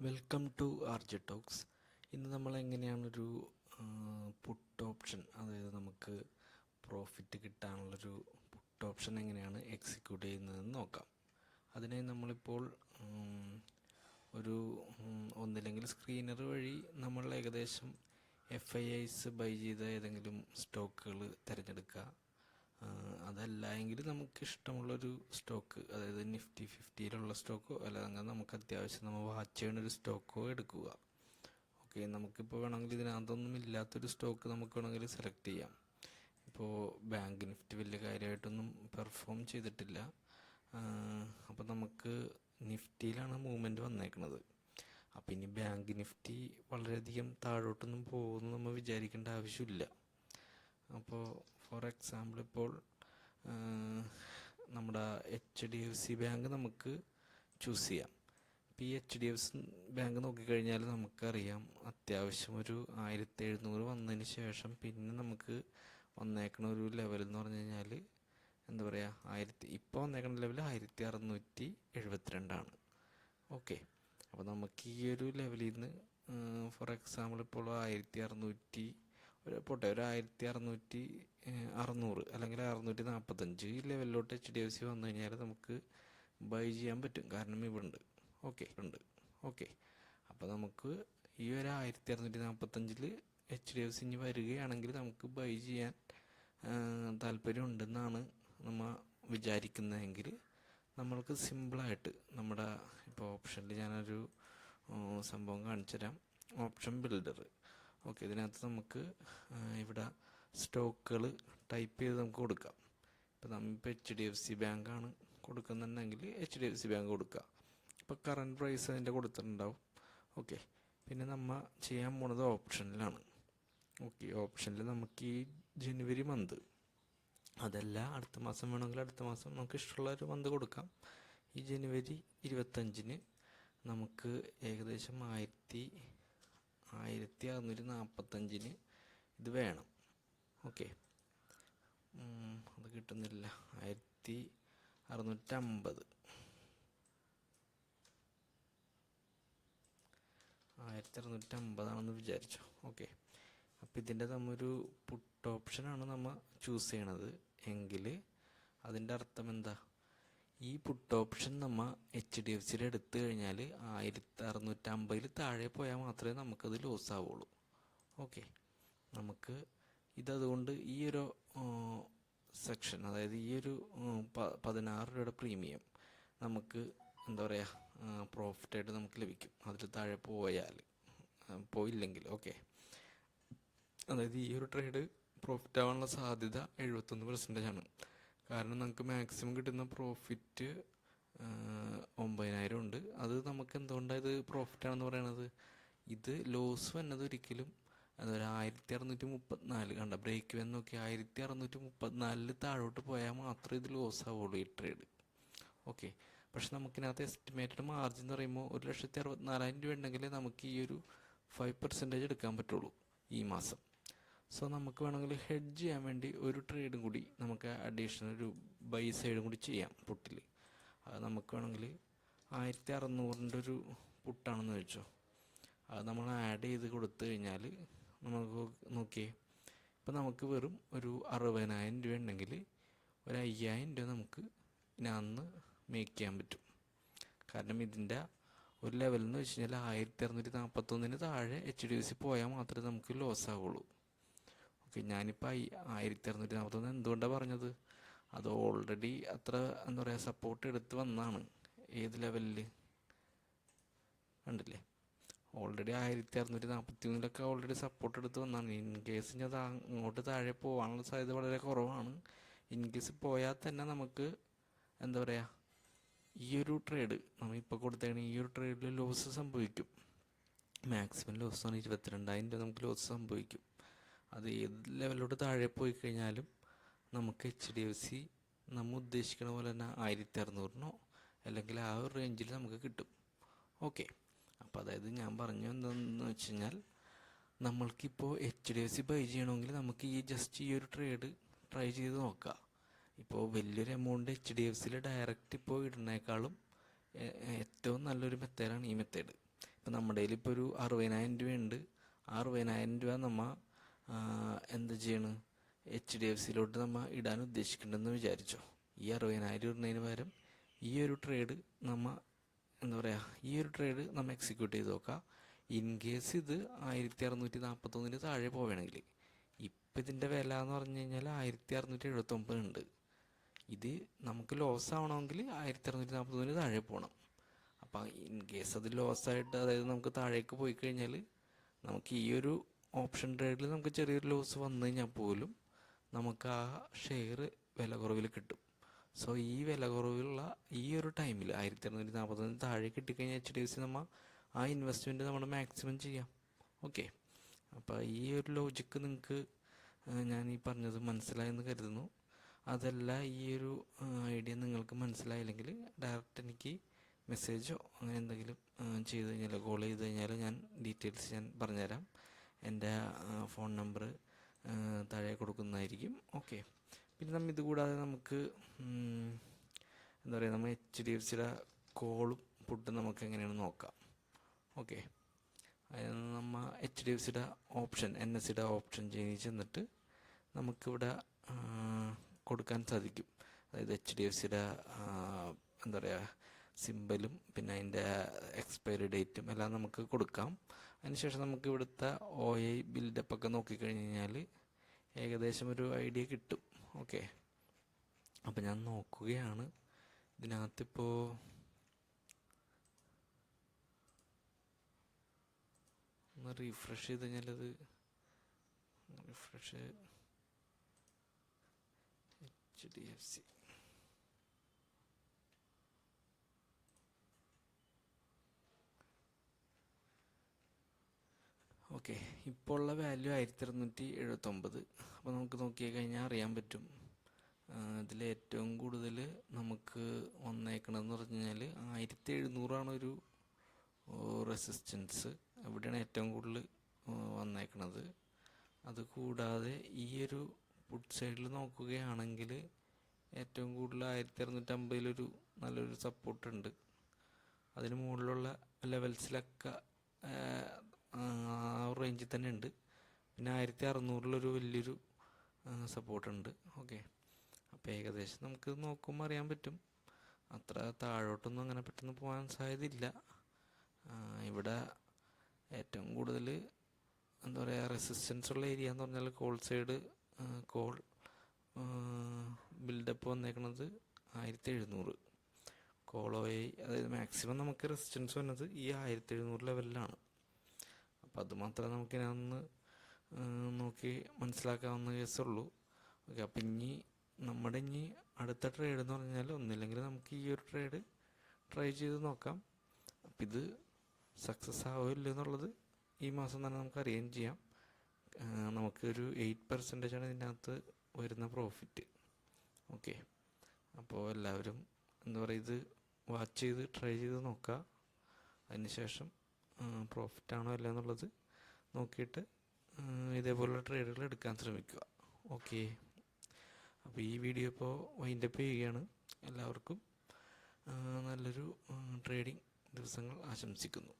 Welcome to RJ talks. ഇന്ന് നമ്മൾ എങ്ങനെയാണൊരു puttu option, അതായത് നമുക്ക് പ്രോഫിറ്റ് കിട്ടാനുള്ളൊരു പുട്ട് ഓപ്ഷൻ എങ്ങനെയാണ് എക്സിക്യൂട്ട് ചെയ്യുന്നതെന്ന് നോക്കാം. അതിനായി നമ്മളിപ്പോൾ ഒരു ഒന്നില്ലെങ്കിൽ സ്ക്രീനർ വഴി നമ്മൾ ഏകദേശം FIIs ബൈ ചെയ്ത ഏതെങ്കിലും സ്റ്റോക്കുകൾ തിരഞ്ഞെടുക്കുക. അതല്ല എങ്കിൽ നമുക്ക് ഇഷ്ടമുള്ളൊരു സ്റ്റോക്ക്, അതായത് നിഫ്റ്റി 50-യിലുള്ള സ്റ്റോക്കോ അല്ലെങ്കിൽ നമുക്ക് അത്യാവശ്യം നമ്മൾ വാച്ച് ചെയ്യുന്നൊരു സ്റ്റോക്കോ എടുക്കുക. ഓക്കെ, നമുക്കിപ്പോൾ വേണമെങ്കിൽ ഇതിനകത്തൊന്നും ഇല്ലാത്തൊരു സ്റ്റോക്ക് നമുക്ക് വേണമെങ്കിൽ സെലക്ട് ചെയ്യാം. ഇപ്പോൾ ബാങ്ക് നിഫ്റ്റി വലിയ കാര്യമായിട്ടൊന്നും പെർഫോം ചെയ്തിട്ടില്ല. അപ്പോൾ നമുക്ക് നിഫ്റ്റിയിലാണ് മൂവ്മെൻറ്റ് വന്നേക്കുന്നത്. അപ്പോൾ ഇനി ബാങ്ക് നിഫ്റ്റി വളരെയധികം താഴോട്ടൊന്നും പോകുമെന്ന് നമ്മൾ വിചാരിക്കേണ്ട ആവശ്യമില്ല. അപ്പോൾ ഫോർ എക്സാമ്പിൾ ഇപ്പോൾ നമ്മുടെ HDFC ബാങ്ക് നമുക്ക് ചൂസ് ചെയ്യാം. ഇപ്പോൾ ഈ HDFC ബാങ്ക് നോക്കിക്കഴിഞ്ഞാൽ നമുക്കറിയാം അത്യാവശ്യം ഒരു 1700 വന്നതിന് ശേഷം പിന്നെ നമുക്ക് വന്നേക്കണ ഒരു ലെവൽ എന്ന് പറഞ്ഞു കഴിഞ്ഞാൽ എന്താ പറയുക, ഇപ്പോൾ വന്നേക്കുന്ന ലെവൽ 1672. ഓക്കെ, അപ്പോൾ നമുക്ക് ഈ ഒരു ലെവലിൽ നിന്ന് ഫോർ എക്സാമ്പിൾ ഇപ്പോൾ 1600 പോട്ടെ, ഒരു 1600 അല്ലെങ്കിൽ 645 ഈ ലെവലിലോട്ട് HDFC വന്നു കഴിഞ്ഞാൽ നമുക്ക് ബൈ ചെയ്യാൻ പറ്റും. കാരണം ഇവിടെ ഓക്കെ. അപ്പോൾ നമുക്ക് ഈ ഒരു 1645 HDFC ഇനി വരികയാണെങ്കിൽ നമുക്ക് ബൈ ചെയ്യാൻ താല്പര്യമുണ്ടെന്നാണ് നമ്മൾ വിചാരിക്കുന്നതെങ്കിൽ നമ്മൾക്ക് സിമ്പിളായിട്ട് നമ്മുടെ ഇപ്പോൾ ഓപ്ഷനിൽ ഞാനൊരു സംഭവം കാണിച്ചു തരാം. Option builder. ഓക്കെ, ഇതിനകത്ത് നമുക്ക് ഇവിടെ സ്റ്റോക്കുകൾ ടൈപ്പ് ചെയ്ത് നമുക്ക് കൊടുക്കാം. ഇപ്പോൾ നമ്മളിപ്പോൾ HDFC ബാങ്കാണ് കൊടുക്കുന്നുണ്ടെങ്കിൽ HDFC ബാങ്ക് കൊടുക്കുക. ഇപ്പോൾ കറൻറ്റ് പ്രൈസ് അതിൻ്റെ കൊടുത്തിട്ടുണ്ടാവും. ഓക്കെ, പിന്നെ നമ്മൾ ചെയ്യാൻ പോണത് ഓപ്ഷനിലാണ്. ഓക്കെ, ഓപ്ഷനിൽ നമുക്ക് ഈ ജനുവരി മന്ത്, അതല്ല അടുത്ത മാസം വേണമെങ്കിൽ അടുത്ത മാസം നമുക്ക് ഇഷ്ടമുള്ള ഒരു മന്ത് കൊടുക്കാം. ഈ ജനുവരി 25 നമുക്ക് ഏകദേശം 1645 ഇത് വേണം. ഓക്കെ, അത് കിട്ടുന്നില്ല. 1650 1650 വിചാരിച്ചോ. ഓക്കെ, അപ്പോൾ ഇതിൻ്റെ നമ്മൊരു പുട്ട് ഓപ്ഷനാണ് നമ്മൾ ചൂസ് ചെയ്യണത് എങ്കിൽ അതിൻ്റെ അർത്ഥം എന്താ? ഈ പുട്ട് ഓപ്ഷൻ നമ്മൾ HDFCയിൽ എടുത്തു കഴിഞ്ഞാൽ 1650 താഴെ പോയാൽ മാത്രമേ നമുക്കത് ലോസ് ആവുള്ളൂ. ഓക്കെ, നമുക്ക് ഇതതുകൊണ്ട് ഈ ഒരു സെക്ഷൻ, അതായത് ഈ ഒരു 16 രൂപയുടെ പ്രീമിയം നമുക്ക് എന്താ പറയുക, പ്രോഫിറ്റായിട്ട് നമുക്ക് ലഭിക്കും അതിൽ താഴെ പോയില്ലെങ്കിൽ. ഓക്കെ, അതായത് ഈ ഒരു ട്രേഡ് പ്രോഫിറ്റ് ആവാനുള്ള സാധ്യത 71% ആണ്. കാരണം നമുക്ക് മാക്സിമം കിട്ടുന്ന പ്രോഫിറ്റ് 9000 ഉണ്ട്. അത് നമുക്ക് എന്തുകൊണ്ടാണ് ഇത് പ്രോഫിറ്റാണെന്ന് പറയണത്? ഇത് ലോസ് വന്നത് ഒരിക്കലും അതൊരു 1634 കണ്ട ബ്രേക്ക് വന്ന് നോക്കി 1634 താഴോട്ട് പോയാൽ മാത്രമേ ഇത് ലോസ് ആവുള്ളൂ ഈ ട്രേഡ്. ഓക്കെ, പക്ഷെ നമുക്കിനകത്ത് എസ്റ്റിമേറ്റഡ് മാർജിൻ എന്ന് പറയുമ്പോൾ 1,64,000 രൂപ ഉണ്ടെങ്കിൽ നമുക്ക് ഈ ഒരു 5% എടുക്കാൻ പറ്റുള്ളൂ ഈ മാസം. സോ നമുക്ക് വേണമെങ്കിൽ ഹെഡ്ജ് ചെയ്യാൻ വേണ്ടി ഒരു ട്രേഡും കൂടി നമുക്ക് അഡീഷണൽ ഒരു ബൈ സൈഡും കൂടി ചെയ്യാം പുട്ടിൽ. അത് നമുക്ക് വേണമെങ്കിൽ 1600 ഒരു പുട്ടാണെന്ന് വെച്ചോ, അത് നമ്മൾ ആഡ് ചെയ്ത് കൊടുത്തു കഴിഞ്ഞാൽ നമുക്ക് നോക്കിയേ, ഇപ്പം നമുക്ക് വെറും ഒരു 60,000 രൂപ ഉണ്ടെങ്കിൽ ഒരു 5,000 രൂപ നമുക്ക് ഇതിനകത്ത് മേക്ക് ചെയ്യാൻ പറ്റും. കാരണം ഇതിൻ്റെ ഒരു ലെവൽ എന്ന് വെച്ച് കഴിഞ്ഞാൽ 1641 താഴെ HDFC പോയാൽ മാത്രമേ നമുക്ക് ലോസ് ആവുള്ളൂ. ഓക്കെ, ഞാനിപ്പോൾ 1641 എന്തുകൊണ്ടാണ് പറഞ്ഞത്? അത് ഓൾറെഡി അത്ര എന്താ പറയുക സപ്പോർട്ട് എടുത്ത് വന്നതാണ്. ഏത് ലെവലിൽ കണ്ടില്ലേ? ഓൾറെഡി 1641 ഓൾറെഡി സപ്പോർട്ട് എടുത്ത് വന്നതാണ്. ഇൻ കേസ് ഞാൻ അങ്ങോട്ട് താഴെ പോകാനുള്ള സാധ്യത വളരെ കുറവാണ്. ഇൻ കേസ് പോയാൽ തന്നെ നമുക്ക് എന്താ പറയുക, ഈ ഒരു ട്രേഡ് നമ്മളിപ്പോൾ കൊടുത്തേക്കണ ഈ ഒരു ട്രേഡിൽ ലോസ് സംഭവിക്കും. മാക്സിമം ലോസാണ് 22,000 രൂപ നമുക്ക് ലോസ് സംഭവിക്കും. അത് ഏത് ലെവലിലോട്ട് താഴെ പോയി കഴിഞ്ഞാലും നമുക്ക് HDFC നമ്മൾ ഉദ്ദേശിക്കുന്ന പോലെ തന്നെ 1600 അല്ലെങ്കിൽ ആ ഒരു റേഞ്ചിൽ നമുക്ക് കിട്ടും. ഓക്കെ, അപ്പോൾ അതായത് ഞാൻ പറഞ്ഞു എന്താണെന്ന് വെച്ച് കഴിഞ്ഞാൽ നമ്മൾക്കിപ്പോൾ HDFC ബൈ ചെയ്യണമെങ്കിൽ നമുക്ക് ഈ ഒരു ട്രേഡ് ട്രൈ ചെയ്ത് നോക്കാം. ഇപ്പോൾ വലിയൊരു എമൗണ്ട് HDFCയിൽ ഡയറക്റ്റ് ഇപ്പോൾ ഇടുന്നേക്കാളും ഏറ്റവും നല്ലൊരു മെത്തേഡാണ് ഈ മെത്തേഡ്. ഇപ്പം നമ്മുടെ കയ്യിൽ ഇപ്പോൾ ഒരു 60,000 രൂപയുണ്ട്. 60,000 രൂപ നമ്മൾ എന്ത് ചെയ്യണം, HDFCയിലോട്ട് നമ്മൾ ഇടാൻ ഉദ്ദേശിക്കുന്നുണ്ടെന്ന് വിചാരിച്ചോ. ഈ 60,000 ഇടുന്നതിന് പകരം ഈ ഒരു ട്രേഡ് നമ്മൾ എന്താ പറയുക, ഈ ഒരു ട്രേഡ് നമ്മൾ എക്സിക്യൂട്ട് ചെയ്ത് നോക്കാം. ഇൻ കേസ് ഇത് 1641 താഴെ പോവുകയാണെങ്കിൽ, ഇപ്പം ഇതിൻ്റെ വില എന്ന് പറഞ്ഞു കഴിഞ്ഞാൽ 1679 ഉണ്ട്. ഇത് നമുക്ക് ലോസ് ആവണമെങ്കിൽ 1641 താഴെ പോകണം. അപ്പം ഇൻ കേസ് അത് ലോസായിട്ട്, അതായത് നമുക്ക് താഴേക്ക് പോയി കഴിഞ്ഞാൽ നമുക്ക് ഈ ഒരു ഓപ്ഷൻ ട്രേഡിൽ നമുക്ക് ചെറിയൊരു ലോസ് വന്നു കഴിഞ്ഞാൽ പോലും നമുക്ക് ആ ഷെയർ വില കുറവിൽ കിട്ടും. സോ ഈ വില കുറവിലുള്ള ഈ ഒരു ടൈമിൽ 1641 താഴെ കിട്ടിക്കഴിഞ്ഞാൽ HDFC നമ്മൾ ആ ഇൻവെസ്റ്റ്മെൻറ്റ് നമ്മൾ മാക്സിമം ചെയ്യാം. ഓക്കെ, അപ്പോൾ ഈ ഒരു ലോജിക്ക് നിങ്ങൾക്ക് ഞാൻ ഈ പറഞ്ഞത് മനസ്സിലായെന്ന് കരുതുന്നു. അതല്ല ഈ ഒരു ഐഡിയ നിങ്ങൾക്ക് മനസ്സിലായില്ലെങ്കിൽ ഡയറക്റ്റ് എനിക്ക് മെസ്സേജോ അങ്ങനെ എന്തെങ്കിലും ചെയ്ത് കഴിഞ്ഞാൽ, കോൾ ചെയ്ത് കഴിഞ്ഞാൽ ഞാൻ ഡീറ്റെയിൽസ് ഞാൻ പറഞ്ഞുതരാം. എൻ്റെ ഫോൺ നമ്പർ താഴെ കൊടുക്കുന്നതായിരിക്കും. ഓക്കെ, പിന്നെ നമ്മൾ ഇതുകൂടാതെ നമുക്ക് എന്താ പറയുക, നമ്മൾ HDFCയുടെ കോളും പുട്ടും നമുക്ക് എങ്ങനെയാണ് നോക്കാം. ഓക്കെ, അതിന് നമ്മൾ HDFCയുടെ ഓപ്ഷൻ, NSEയുടെ ഓപ്ഷൻ ചെയ്ത് ചെന്നിട്ട് നമുക്കിവിടെ കൊടുക്കാൻ സാധിക്കും. അതായത് HDFCയുടെ എന്താ പറയുക സിമ്പലും പിന്നെ അതിൻ്റെ എക്സ്പയറി ഡേറ്റും എല്ലാം നമുക്ക് കൊടുക്കാം. അതിനുശേഷം നമുക്ക് ഇവിടുത്തെ OI ബിൽഡപ്പൊക്കെ നോക്കിക്കഴിഞ്ഞ് കഴിഞ്ഞാൽ ഏകദേശം ഒരു ഐഡിയ കിട്ടും. ഓക്കെ, അപ്പം ഞാൻ നോക്കുകയാണ്. ഇതിനകത്തിപ്പോൾ ഒന്ന് റീഫ്രഷ് ചെയ്ത് കഴിഞ്ഞാലത് റിഫ്രഷ് HDFC ഓക്കെ, ഇപ്പോൾ ഉള്ള വാല്യൂ 1279. അപ്പോൾ നമുക്ക് നോക്കി കഴിഞ്ഞാൽ അറിയാൻ പറ്റും. ഇതിൽ ഏറ്റവും കൂടുതൽ നമുക്ക് വന്നേക്കണമെന്ന് പറഞ്ഞു കഴിഞ്ഞാൽ 1700 ഒരു റെസിസ്റ്റൻസ്. ഇവിടെയാണ് ഏറ്റവും കൂടുതൽ വന്നേക്കണത്. അതുകൂടാതെ ഈ ഒരു പുട്ട് സൈഡിൽ നോക്കുകയാണെങ്കിൽ ഏറ്റവും കൂടുതൽ 1650 നല്ലൊരു സപ്പോർട്ടുണ്ട്. അതിന് മുകളിലുള്ള ലെവൽസിലൊക്കെ ആ റേഞ്ചിൽ തന്നെ ഉണ്ട്. പിന്നെ 1600 വലിയൊരു സപ്പോർട്ടുണ്ട്. ഓക്കെ, അപ്പോൾ ഏകദേശം നമുക്ക് നോക്കുമ്പോൾ അറിയാൻ പറ്റും അത്ര താഴോട്ടൊന്നും അങ്ങനെ പെട്ടെന്ന് പോകാൻ സാധ്യതയില്ല. ഇവിടെ ഏറ്റവും കൂടുതൽ എന്താ പറയുക റെസിസ്റ്റൻസ് ഉള്ള ഏരിയ എന്ന് പറഞ്ഞാൽ കോൾ സൈഡ്, കോൾ ബിൽഡപ്പ് വന്നേക്കുന്നത് 1700 കോളോയി. അതായത് മാക്സിമം നമുക്ക് റെസിസ്റ്റൻസ് വന്നത് ഈ 1700 ലെവലിലാണ്. അപ്പോൾ അത് മാത്രമേ നമുക്കിനൊന്ന് നോക്കി മനസ്സിലാക്കാവുന്ന കേസുള്ളൂ. ഓക്കെ, അപ്പം ഇനി അടുത്ത ട്രേഡ് എന്ന് പറഞ്ഞാൽ ഒന്നില്ലെങ്കിൽ നമുക്ക് ഈ ഒരു ട്രേഡ് ട്രൈ ചെയ്ത് നോക്കാം. അപ്പം ഇത് സക്സസ് ആവില്ല എന്നുള്ളത് ഈ മാസം തന്നെ നമുക്ക് അറിയുകയും ചെയ്യാം. നമുക്കൊരു 8% ഇതിനകത്ത് വരുന്ന പ്രോഫിറ്റ്. ഓക്കെ, അപ്പോൾ എല്ലാവരും എന്താ പറയുക ഇത് വാച്ച് ചെയ്ത് ട്രൈ ചെയ്ത് നോക്കുക. അതിനുശേഷം പ്രോഫിറ്റാണോ അല്ല എന്നുള്ളത് നോക്കിയിട്ട് ഇതേപോലുള്ള ട്രേഡുകൾ എടുക്കാൻ ശ്രമിക്കുക. ഓക്കെ, അപ്പോൾ ഈ വീഡിയോ ഇപ്പോൾ വൈൻഡപ്പ് ചെയ്യുകയാണ്. എല്ലാവർക്കും നല്ലൊരു ട്രേഡിംഗ് ദിവസങ്ങൾ ആശംസിക്കുന്നു.